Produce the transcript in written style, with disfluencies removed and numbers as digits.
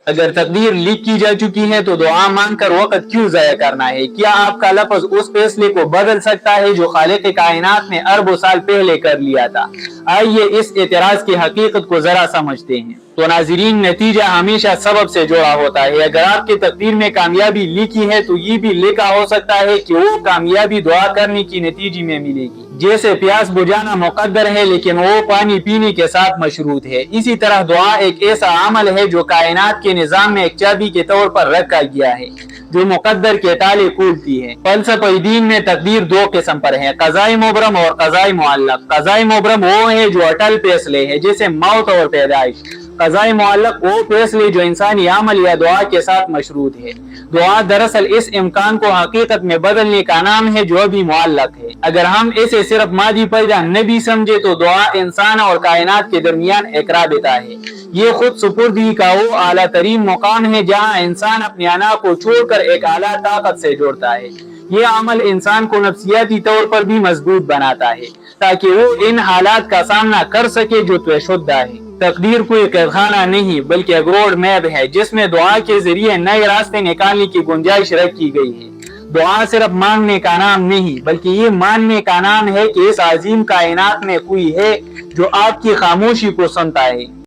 اگر تقدیر لکھ کی جا چکی ہے تو دعا مانگ کر وقت کیوں ضائع کرنا ہے؟ کیا آپ کا لفظ اس فیصلے کو بدل سکتا ہے جو خالق کائنات نے اربوں سال پہلے کر لیا تھا؟ آئیے اس اعتراض کی حقیقت کو ذرا سمجھتے ہیں۔ تو ناظرین، نتیجہ ہمیشہ سبب سے جڑا ہوتا ہے۔ اگر آپ کی تقدیر میں کامیابی لکھی ہے تو یہ بھی لکھا ہو سکتا ہے کہ وہ کامیابی دعا کرنے کی نتیجے میں ملے گی۔ جیسے پیاس بجھانا مقدر ہے لیکن وہ پانی پینے کے ساتھ مشروط ہے، اسی طرح دعا ایک ایسا عمل ہے جو کائنات کے نظام میں ایک چابی کے طور پر رکھا گیا ہے جو مقدر کے تالے کھولتی ہے۔ فلسفہ دین میں تقدیر دو قسم پر ہے، قضاء مبرم اور قضاء معلق۔ قضاء مبرم وہ ہے جو اٹل فیصلے ہے جیسے موت اور پیدائش۔ قضاء معلق وہ فیصلے جو انسانی عمل یا دعا کے ساتھ مشروط ہے۔ دعا دراصل اس امکان کو حقیقت میں بدلنے کا نام ہے جو ابھی معلق ہے۔ اگر ہم اسے صرف مادی پیدا نہ بھی سمجھے تو دعا انسان اور کائنات کے درمیان ایک رابطہ ہے۔ یہ خود سپردگی کا وہ اعلیٰ ترین مقام ہے جہاں انسان اپنے انا کو چھوڑ کر ایک اعلیٰ طاقت سے جڑتا ہے۔ یہ عمل انسان کو نفسیاتی طور پر بھی مضبوط بناتا ہے تاکہ وہ ان حالات کا سامنا کر سکے جو طے شدہ ہے۔ تقدیر کوئی قید خانہ نہیں بلکہ ایک روڈ میپ ہے جس میں دعا کے ذریعے نئے راستے نکالنے کی گنجائش رکھی گئی ہے۔ دعا صرف مانگنے کا نام نہیں بلکہ یہ ماننے کا نام ہے کہ اس عظیم کائنات میں کوئی ہے جو آپ کی خاموشی کو سنتا ہے۔